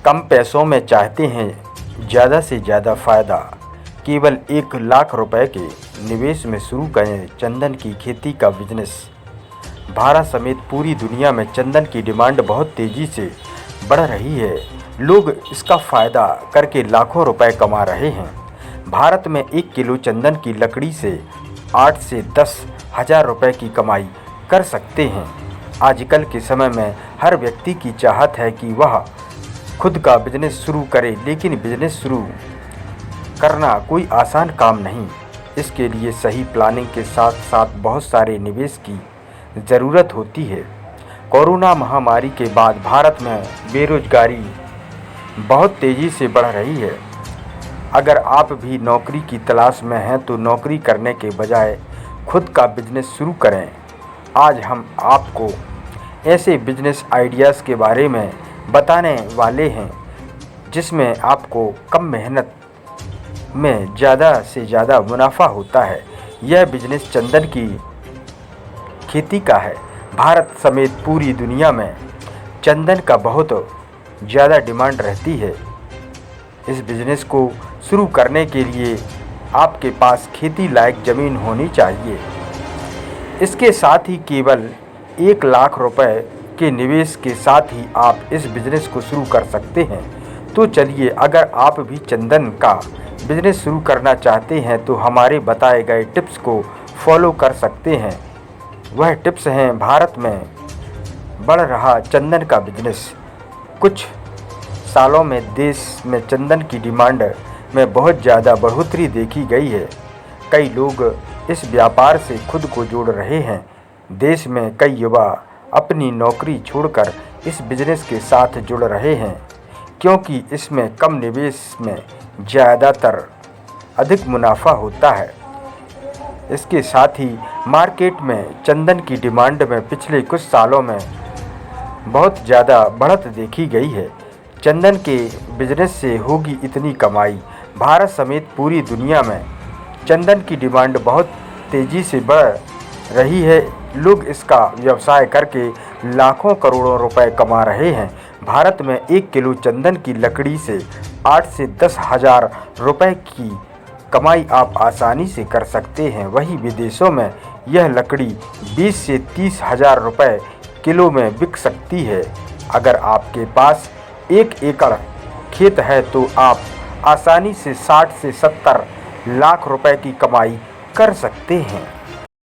कम पैसों में चाहते हैं ज़्यादा से ज़्यादा फ़ायदा, केवल 1 लाख रुपए के निवेश में शुरू करें चंदन की खेती का बिजनेस। भारत समेत पूरी दुनिया में चंदन की डिमांड बहुत तेज़ी से बढ़ रही है। लोग इसका फ़ायदा करके लाखों रुपए कमा रहे हैं। भारत में 1 किलो चंदन की लकड़ी से 8 से 10 हज़ार रुपये की कमाई कर सकते हैं। आजकल के समय में हर व्यक्ति की चाहत है कि वह खुद का बिजनेस शुरू करे, लेकिन बिजनेस शुरू करना कोई आसान काम नहीं। इसके लिए सही प्लानिंग के साथ साथ बहुत सारे निवेश की ज़रूरत होती है। कोरोना महामारी के बाद भारत में बेरोजगारी बहुत तेज़ी से बढ़ रही है। अगर आप भी नौकरी की तलाश में हैं तो नौकरी करने के बजाय खुद का बिजनेस शुरू करें। आज हम आपको ऐसे बिजनेस आइडियाज़ के बारे में बताने वाले हैं जिसमें आपको कम मेहनत में ज़्यादा से ज़्यादा मुनाफा होता है। यह बिजनेस चंदन की खेती का है। भारत समेत पूरी दुनिया में चंदन का बहुत ज़्यादा डिमांड रहती है। इस बिजनेस को शुरू करने के लिए आपके पास खेती लायक ज़मीन होनी चाहिए। इसके साथ ही केवल 1 लाख रुपए के निवेश के साथ ही आप इस बिज़नेस को शुरू कर सकते हैं। तो चलिए, अगर आप भी चंदन का बिज़नेस शुरू करना चाहते हैं तो हमारे बताए गए टिप्स को फॉलो कर सकते हैं। वह टिप्स हैं, भारत में बढ़ रहा चंदन का बिजनेस। कुछ सालों में देश में चंदन की डिमांड में बहुत ज़्यादा बढ़ोतरी देखी गई है। कई लोग इस व्यापार से खुद को जोड़ रहे हैं। देश में कई युवा अपनी नौकरी छोड़कर इस बिजनेस के साथ जुड़ रहे हैं, क्योंकि इसमें कम निवेश में ज़्यादातर अधिक मुनाफा होता है। इसके साथ ही मार्केट में चंदन की डिमांड में पिछले कुछ सालों में बहुत ज़्यादा बढ़त देखी गई है। चंदन के बिजनेस से होगी इतनी कमाई। भारत समेत पूरी दुनिया में चंदन की डिमांड बहुत तेज़ी से बढ़ रही है। लोग इसका व्यवसाय करके लाखों करोड़ों रुपए कमा रहे हैं। भारत में 1 किलो चंदन की लकड़ी से 8 से 10 हज़ार रुपये की कमाई आप आसानी से कर सकते हैं। वहीं विदेशों में यह लकड़ी 20 से 30 हज़ार रुपये किलो में बिक सकती है। अगर आपके पास 1 एकड़ खेत है तो आप आसानी से 60 से 70 लाख रुपए की कमाई कर सकते हैं।